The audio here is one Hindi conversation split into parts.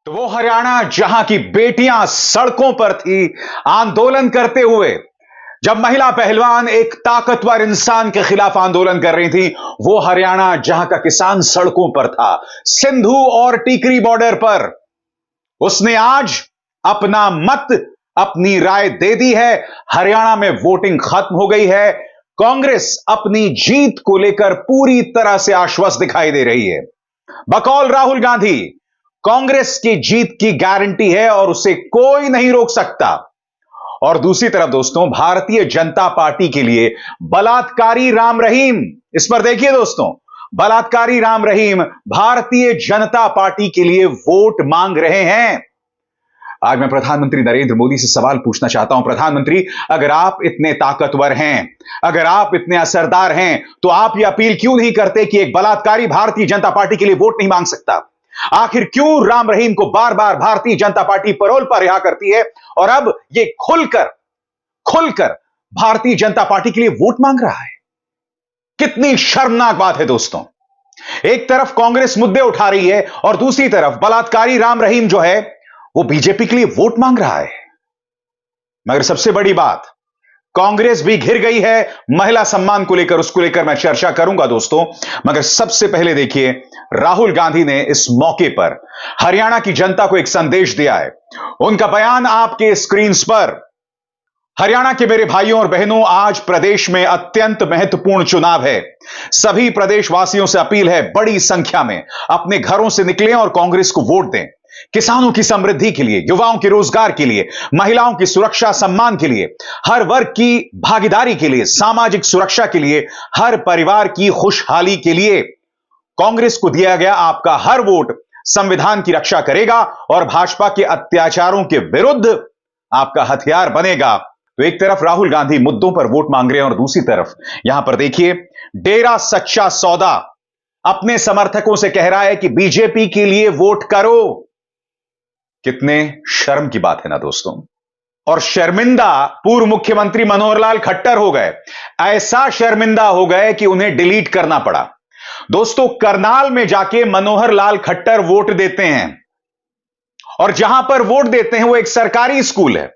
तो वो हरियाणा जहां की बेटियां सड़कों पर थी आंदोलन करते हुए, जब महिला पहलवान एक ताकतवर इंसान के खिलाफ आंदोलन कर रही थी, वो हरियाणा जहां का किसान सड़कों पर था, सिंधु और टीकरी बॉर्डर पर, उसने आज अपना मत, अपनी राय दे दी है। हरियाणा में वोटिंग खत्म हो गई है। कांग्रेस अपनी जीत को लेकर पूरी तरह से आश्वस्त दिखाई दे रही है। बकौल राहुल गांधी, कांग्रेस की जीत की गारंटी है और उसे कोई नहीं रोक सकता। और दूसरी तरफ दोस्तों, भारतीय जनता पार्टी के लिए बलात्कारी राम रहीम, इस पर देखिए दोस्तों, बलात्कारी राम रहीम भारतीय जनता पार्टी के लिए वोट मांग रहे हैं। आज मैं प्रधानमंत्री नरेंद्र मोदी से सवाल पूछना चाहता हूं, प्रधानमंत्री, अगर आप इतने ताकतवर हैं, अगर आप इतने असरदार हैं, तो आप यह अपील क्यों नहीं करते कि एक बलात्कारी भारतीय जनता पार्टी के लिए वोट नहीं मांग सकता? आखिर क्यों राम रहीम को बार बार भारतीय जनता पार्टी पैरोल पर रिहा करती है और अब ये खुलकर खुलकर भारतीय जनता पार्टी के लिए वोट मांग रहा है? कितनी शर्मनाक बात है दोस्तों। एक तरफ कांग्रेस मुद्दे उठा रही है और दूसरी तरफ बलात्कारी राम रहीम जो है वो बीजेपी के लिए वोट मांग रहा है। मगर सबसे बड़ी बात, कांग्रेस भी घिर गई है महिला सम्मान को लेकर, उसको लेकर मैं चर्चा करूंगा दोस्तों। मगर सबसे पहले देखिए, राहुल गांधी ने इस मौके पर हरियाणा की जनता को एक संदेश दिया है। उनका बयान आपके स्क्रीन पर। हरियाणा के मेरे भाइयों और बहनों, आज प्रदेश में अत्यंत महत्वपूर्ण चुनाव है। सभी प्रदेशवासियों से अपील है, बड़ी संख्या में अपने घरों से निकलें और कांग्रेस को वोट दें। किसानों की समृद्धि के लिए, युवाओं के रोजगार के लिए, महिलाओं की सुरक्षा सम्मान के लिए, हर वर्ग की भागीदारी के लिए, सामाजिक सुरक्षा के लिए, हर परिवार की खुशहाली के लिए कांग्रेस को दिया गया आपका हर वोट संविधान की रक्षा करेगा और भाजपा के अत्याचारों के विरुद्ध आपका हथियार बनेगा। तो एक तरफ राहुल गांधी मुद्दों पर वोट मांग रहे हैं और दूसरी तरफ यहां पर देखिए, डेरा सच्चा सौदा अपने समर्थकों से कह रहा है कि बीजेपी के लिए वोट करो। कितने शर्म की बात है ना दोस्तों। और शर्मिंदा पूर्व मुख्यमंत्री मनोहर लाल खट्टर हो गए। ऐसा शर्मिंदा हो गए कि उन्हें डिलीट करना पड़ा। दोस्तों, करनाल में जाके मनोहर लाल खट्टर वोट देते हैं और जहां पर वोट देते हैं वो एक सरकारी स्कूल है।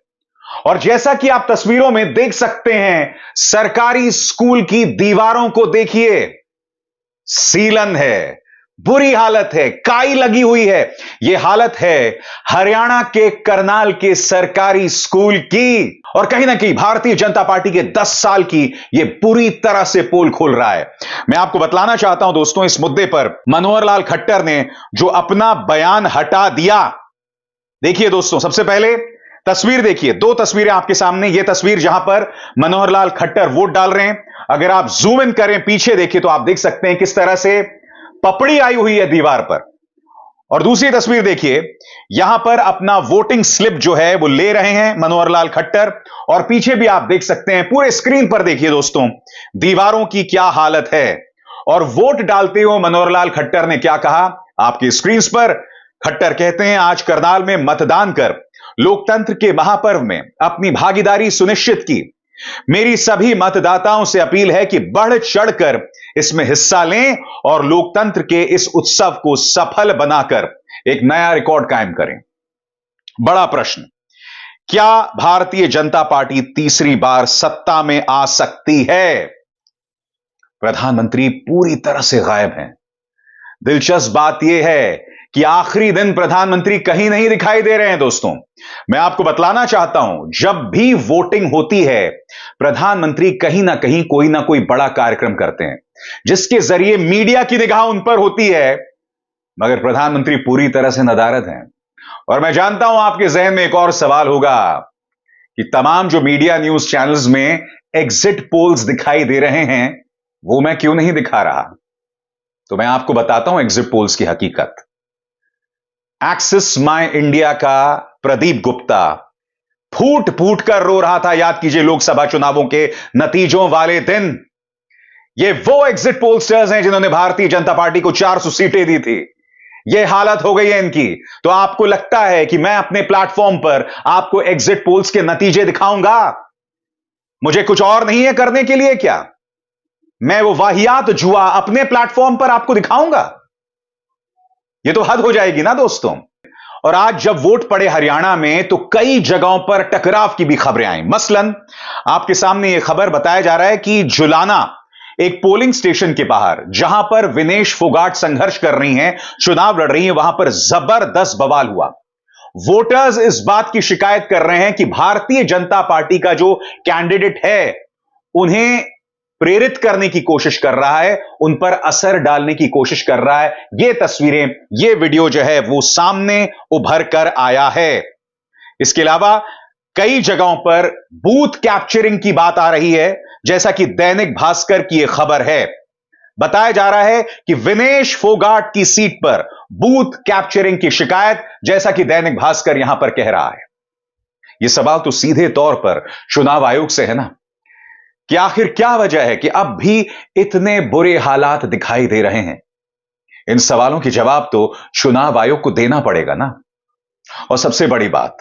और जैसा कि आप तस्वीरों में देख सकते हैं, सरकारी स्कूल की दीवारों को देखिए, सीलन है, बुरी हालत है, काई लगी हुई है। यह हालत है हरियाणा के करनाल के सरकारी स्कूल की। और कहीं ना कहीं भारतीय जनता पार्टी के 10 साल की यह पूरी तरह से पोल खोल रहा है। मैं आपको बतलाना चाहता हूं दोस्तों, इस मुद्दे पर मनोहर लाल खट्टर ने जो अपना बयान हटा दिया, देखिए दोस्तों, सबसे पहले तस्वीर देखिए, 2 तस्वीरें आपके सामने। यह तस्वीर जहां पर मनोहर लाल खट्टर वोट डाल रहे हैं, अगर आप जूम इन करें, पीछे देखिए तो आप देख सकते हैं किस तरह से पपड़ी आई हुई है दीवार पर। और दूसरी तस्वीर देखिए, यहां पर अपना वोटिंग स्लिप जो है वो ले रहे हैं मनोहर लाल खट्टर। और पीछे भी आप देख सकते हैं, पूरे स्क्रीन पर देखिए दोस्तों, दीवारों की क्या हालत है। और वोट डालते हुए मनोहर लाल खट्टर ने क्या कहा, आपकी स्क्रीन पर खट्टर कहते हैं, आज करनाल में मतदान कर लोकतंत्र के महापर्व में अपनी भागीदारी सुनिश्चित की। मेरी सभी मतदाताओं से अपील है कि बढ़ चढ़कर इसमें हिस्सा लें और लोकतंत्र के इस उत्सव को सफल बनाकर एक नया रिकॉर्ड कायम करें। बड़ा प्रश्न, क्या भारतीय जनता पार्टी तीसरी बार सत्ता में आ सकती है? प्रधानमंत्री पूरी तरह से गायब हैं। दिलचस्प बात यह है कि आखिरी दिन प्रधानमंत्री कहीं नहीं दिखाई दे रहे हैं दोस्तों। मैं आपको बतलाना चाहता हूं, जब भी वोटिंग होती है, प्रधानमंत्री कहीं ना कहीं कोई ना कोई बड़ा कार्यक्रम करते हैं जिसके जरिए मीडिया की निगाह उन पर होती है। मगर प्रधानमंत्री पूरी तरह से नदारद हैं। और मैं जानता हूं आपके जहन में एक और सवाल होगा कि तमाम जो मीडिया न्यूज चैनल्स में एग्जिट पोल्स दिखाई दे रहे हैं, वो मैं क्यों नहीं दिखा रहा? तो मैं आपको बताता हूं एग्जिट पोल्स की हकीकत। एक्सिस माई इंडिया का प्रदीप गुप्ता फूट फूट कर रो रहा था, याद कीजिए, लोकसभा चुनावों के नतीजों वाले दिन। ये वो एग्जिट पोलस्टर्स हैं जिन्होंने भारतीय जनता पार्टी को 400 सीटें दी थी। ये हालत हो गई है इनकी। तो आपको लगता है कि मैं अपने प्लेटफॉर्म पर आपको एग्जिट पोल्स के नतीजे दिखाऊंगा? मुझे कुछ और नहीं है करने के लिए क्या? मैं वो वाहियात जुआ अपने प्लेटफॉर्म पर आपको दिखाऊंगा? ये तो हद हो जाएगी ना दोस्तों। और आज जब वोट पड़े हरियाणा में तो कई जगहों पर टकराव की भी खबरें आई। मसलन आपके सामने यह खबर बताया जा रहा है कि जुलाना एक पोलिंग स्टेशन के बाहर, जहां पर विनेश फोगाट संघर्ष कर रही हैं, चुनाव लड़ रही हैं, वहां पर जबरदस्त बवाल हुआ। वोटर्स इस बात की शिकायत कर रहे हैं कि भारतीय जनता पार्टी का जो कैंडिडेट है उन्हें प्रेरित करने की कोशिश कर रहा है, उन पर असर डालने की कोशिश कर रहा है। यह तस्वीरें, यह वीडियो जो है वो सामने उभर कर आया है। इसके अलावा कई जगहों पर बूथ कैप्चरिंग की बात आ रही है, जैसा कि दैनिक भास्कर की यह खबर है। बताया जा रहा है कि विनेश फोगाट की सीट पर बूथ कैप्चरिंग की शिकायत, जैसा कि दैनिक भास्कर यहां पर कह रहा है। यह सवाल तो सीधे तौर पर चुनाव आयोग से है ना, कि आखिर क्या वजह है कि अब भी इतने बुरे हालात दिखाई दे रहे हैं। इन सवालों के जवाब तो चुनाव आयोग को देना पड़ेगा ना। और सबसे बड़ी बात,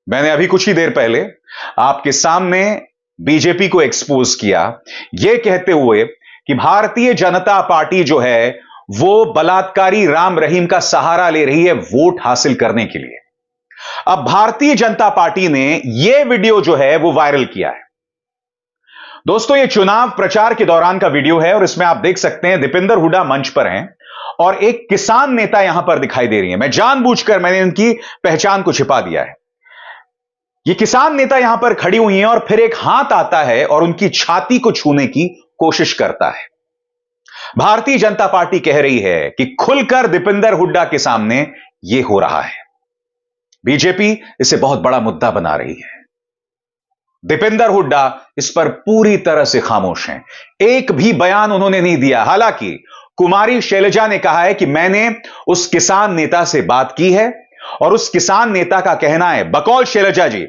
मैंने अभी कुछ ही देर पहले आपके सामने बीजेपी को एक्सपोज किया, यह कहते हुए कि भारतीय जनता पार्टी जो है वो बलात्कारी राम रहीम का सहारा ले रही है वोट हासिल करने के लिए। अब भारतीय जनता पार्टी ने यह वीडियो जो है वो वायरल किया है। दोस्तों, यह चुनाव प्रचार के दौरान का वीडियो है और इसमें आप देख सकते हैं दीपेंद्र हुड्डा मंच पर हैं और एक किसान नेता यहां पर दिखाई दे रही है। मैं जानबूझकर मैंने इनकी पहचान को छिपा दिया है। यह किसान नेता यहां पर खड़ी हुई हैं और फिर एक हाथ आता है और उनकी छाती को छूने की कोशिश करता है। भारतीय जनता पार्टी कह रही है कि खुलकर दीपेंद्र हुड्डा के सामने यह हो रहा है। बीजेपी इसे बहुत बड़ा मुद्दा बना रही है। दीपेंद्र हुड्डा इस पर पूरी तरह से खामोश हैं। एक भी बयान उन्होंने नहीं दिया। हालांकि कुमारी शैलजा ने कहा है कि मैंने उस किसान नेता से बात की है और उस किसान नेता का कहना है, बकौल शैलजा जी,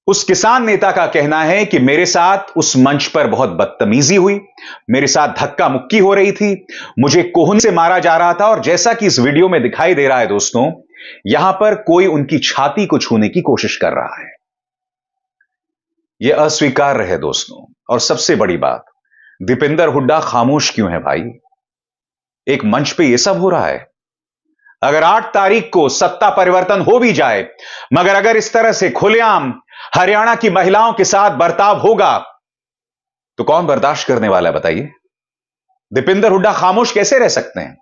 उस किसान नेता का कहना है कि मेरे साथ उस मंच पर बहुत बदतमीजी हुई, मेरे साथ धक्का मुक्की हो रही थी, मुझे कोहनी से मारा जा रहा था और जैसा कि इस वीडियो में दिखाई दे रहा है दोस्तों, यहां पर कोई उनकी छाती को छूने की कोशिश कर रहा है। यह अस्वीकार्य है दोस्तों। और सबसे बड़ी बात, दीपेंद्र हुड्डा खामोश क्यों है भाई? एक मंच पे यह सब हो रहा है। अगर 8 तारीख को सत्ता परिवर्तन हो भी जाए, मगर अगर इस तरह से खुलेआम हरियाणा की महिलाओं के साथ बर्ताव होगा तो कौन बर्दाश्त करने वाला है बताइए? दीपेंद्र हुड्डा खामोश कैसे रह सकते हैं?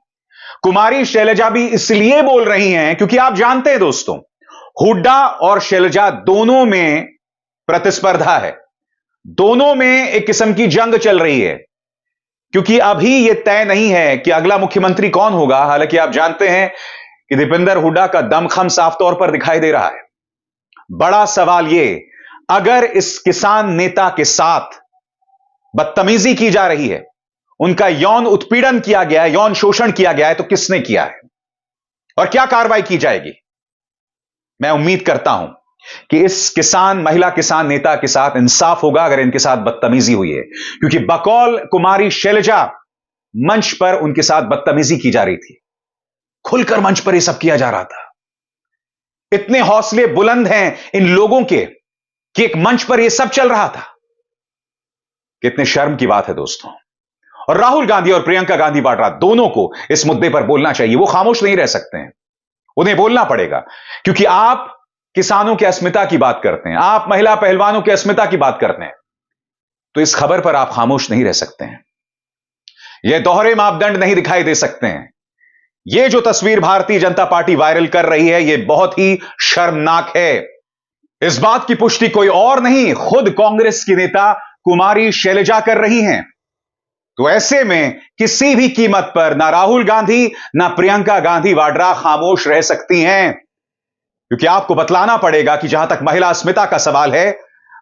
कुमारी शैलजा भी इसलिए बोल रही हैं क्योंकि आप जानते हैं दोस्तों, हुड्डा और शैलजा दोनों में प्रतिस्पर्धा है, दोनों में एक किस्म की जंग चल रही है, क्योंकि अभी यह तय नहीं है कि अगला मुख्यमंत्री कौन होगा। हालांकि आप जानते हैं कि दीपेंद्र हुड्डा का दमखम साफ तौर पर दिखाई दे रहा है। बड़ा सवाल यह, अगर इस किसान नेता के साथ बदतमीजी की जा रही है, उनका यौन उत्पीड़न किया गया है, यौन शोषण किया गया है, तो किसने किया है और क्या कार्रवाई की जाएगी? मैं उम्मीद करता हूं कि इस महिला किसान नेता के साथ इंसाफ होगा अगर इनके साथ बदतमीजी हुई है, क्योंकि बकौल कुमारी शैलजा मंच पर उनके साथ बदतमीजी की जा रही थी, खुलकर मंच पर यह सब किया जा रहा था। इतने हौसले बुलंद हैं इन लोगों के कि एक मंच पर यह सब चल रहा था। कितने शर्म की बात है दोस्तों। और राहुल गांधी और प्रियंका गांधी वाड्रा दोनों को इस मुद्दे पर बोलना चाहिए। वो खामोश नहीं रह सकते हैं, उन्हें बोलना पड़ेगा, क्योंकि आप किसानों की अस्मिता की बात करते हैं, आप महिला पहलवानों की अस्मिता की बात करते हैं, तो इस खबर पर आप खामोश नहीं रह सकते हैं। यह दोहरे मापदंड नहीं दिखाई दे सकते हैं। यह जो तस्वीर भारतीय जनता पार्टी वायरल कर रही है, यह बहुत ही शर्मनाक है। इस बात की पुष्टि कोई और नहीं, खुद कांग्रेस की नेता कुमारी शैलजा कर रही हैं। तो ऐसे में किसी भी कीमत पर ना राहुल गांधी ना प्रियंका गांधी वाड्रा खामोश रह सकती हैं, क्योंकि आपको बतलाना पड़ेगा कि जहां तक महिला अस्मिता का सवाल है,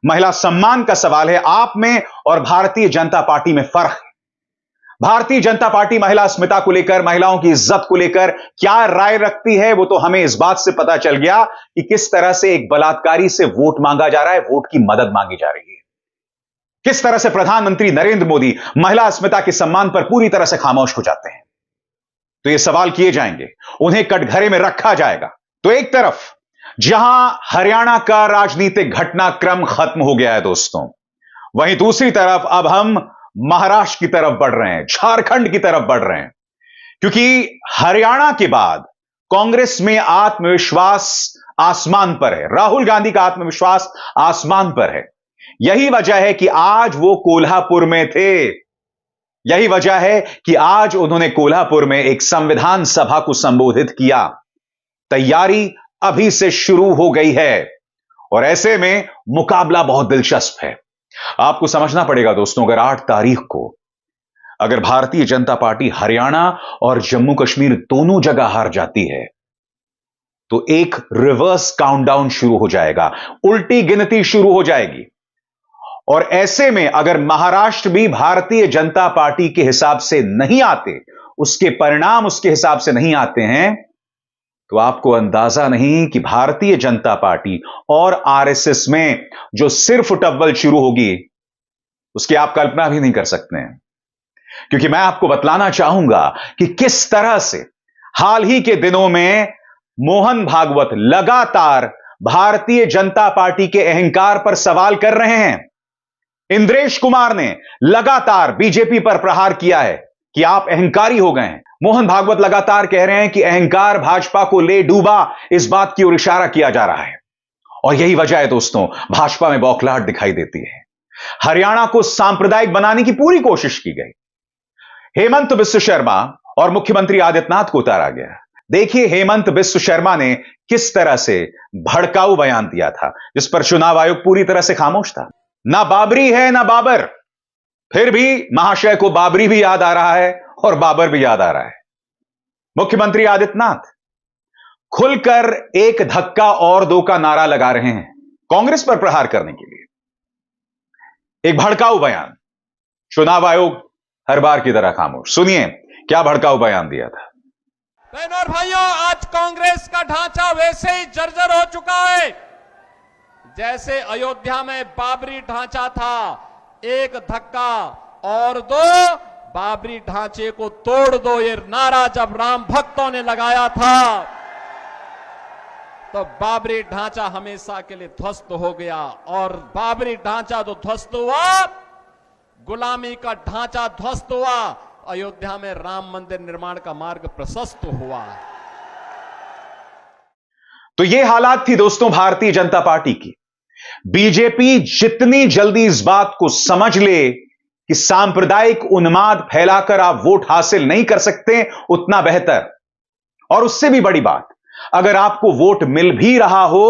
महिला सम्मान का सवाल है, आप में और भारतीय जनता पार्टी में फर्क है। भारतीय जनता पार्टी महिला अस्मिता को लेकर, महिलाओं की इज्जत को लेकर क्या राय रखती है, वो तो हमें इस बात से पता चल गया कि किस तरह से एक बलात्कारी से वोट मांगा जा रहा है, वोट की मदद मांगी जा रही है। किस तरह से प्रधानमंत्री नरेंद्र मोदी महिला अस्मिता के सम्मान पर पूरी तरह से खामोश हो जाते हैं। तो ये सवाल किए जाएंगे, उन्हें कटघरे में रखा जाएगा। तो एक तरफ जहां हरियाणा का राजनीतिक घटनाक्रम खत्म हो गया है दोस्तों, वहीं दूसरी तरफ अब हम महाराष्ट्र की तरफ बढ़ रहे हैं, झारखंड की तरफ बढ़ रहे हैं, क्योंकि हरियाणा के बाद कांग्रेस में आत्मविश्वास आसमान पर है, राहुल गांधी का आत्मविश्वास आसमान पर है। यही वजह है कि आज वो कोल्हापुर में थे, यही वजह है कि आज उन्होंने कोल्हापुर में एक संविधान सभा को संबोधित किया। तैयारी अभी से शुरू हो गई है और ऐसे में मुकाबला बहुत दिलचस्प है। आपको समझना पड़ेगा दोस्तों, अगर 8 तारीख को अगर भारतीय जनता पार्टी हरियाणा और जम्मू कश्मीर दोनों जगह हार जाती है तो एक रिवर्स काउंटडाउन शुरू हो जाएगा, उल्टी गिनती शुरू हो जाएगी। और ऐसे में अगर महाराष्ट्र भी भारतीय जनता पार्टी के हिसाब से नहीं आते, उसके परिणाम उसके हिसाब से नहीं आते हैं, तो आपको अंदाजा नहीं कि भारतीय जनता पार्टी और आरएसएस में जो सिर्फ टब्बल शुरू होगी उसकी आप कल्पना भी नहीं कर सकते हैं। क्योंकि मैं आपको बतलाना चाहूंगा कि किस तरह से हाल ही के दिनों में मोहन भागवत लगातार भारतीय जनता पार्टी के अहंकार पर सवाल कर रहे हैं। इंद्रेश कुमार ने लगातार बीजेपी पर प्रहार किया है कि आप अहंकारी हो गए हैं। मोहन भागवत लगातार कह रहे हैं कि अहंकार भाजपा को ले डूबा, इस बात की ओर इशारा किया जा रहा है। और यही वजह है दोस्तों, भाजपा में बौखलाहट दिखाई देती है। हरियाणा को सांप्रदायिक बनाने की पूरी कोशिश की गई। हेमंत बिस्व शर्मा और मुख्यमंत्री आदित्यनाथ को उतारा गया। देखिए हेमंत बिस्व शर्मा ने किस तरह से भड़काऊ बयान दिया था, जिस पर चुनाव आयोग पूरी तरह से खामोश था। ना बाबरी है ना बाबर, फिर भी महाशय को बाबरी भी याद आ रहा है और बाबर भी याद आ रहा है। मुख्यमंत्री आदित्यनाथ खुलकर एक धक्का और दो का नारा लगा रहे हैं कांग्रेस पर प्रहार करने के लिए। एक भड़काऊ बयान, चुनाव आयोग हर बार की तरह खामोश। सुनिए क्या भड़काऊ बयान दिया था। बहनों और भाइयों, आज कांग्रेस का ढांचा वैसे ही जर्जर हो चुका है जैसे अयोध्या में बाबरी ढांचा था। एक धक्का और दो, बाबरी ढांचे को तोड़ दो, ये नारा जब राम भक्तों ने लगाया था तो बाबरी ढांचा हमेशा के लिए ध्वस्त हो गया। और बाबरी ढांचा जो ध्वस्त हुआ, गुलामी का ढांचा ध्वस्त हुआ, अयोध्या में राम मंदिर निर्माण का मार्ग प्रशस्त हुआ। तो ये हालात थी दोस्तों भारतीय जनता पार्टी की। बीजेपी जितनी जल्दी इस बात को समझ ले कि सांप्रदायिक उन्माद फैलाकर आप वोट हासिल नहीं कर सकते, उतना बेहतर। और उससे भी बड़ी बात, अगर आपको वोट मिल भी रहा हो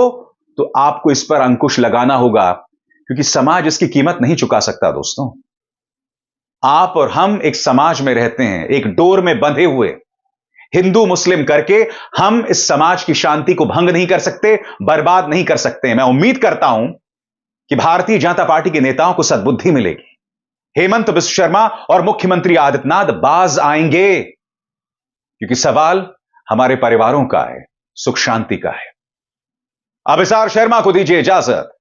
तो आपको इस पर अंकुश लगाना होगा, क्योंकि समाज इसकी कीमत नहीं चुका सकता दोस्तों। आप और हम एक समाज में रहते हैं, एक डोर में बंधे हुए। हिंदू मुस्लिम करके हम इस समाज की शांति को भंग नहीं कर सकते, बर्बाद नहीं कर सकते। मैं उम्मीद करता हूं कि भारतीय जनता पार्टी के नेताओं को सद्बुद्धि मिलेगी। हेमंत बिस्व शर्मा और मुख्यमंत्री आदित्यनाथ बाज आएंगे, क्योंकि सवाल हमारे परिवारों का है, सुख शांति का है। अभिसार शर्मा को दीजिए इजाजत।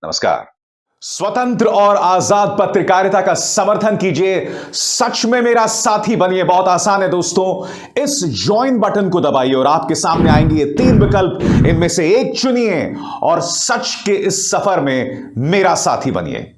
नमस्कार। स्वतंत्र और आजाद पत्रकारिता का समर्थन कीजिए, सच में मेरा साथी बनिए। बहुत आसान है दोस्तों, इस ज्वाइन बटन को दबाइए और आपके सामने आएंगे ये 3 विकल्प, इनमें से एक चुनिए और सच के इस सफर में मेरा साथी बनिए।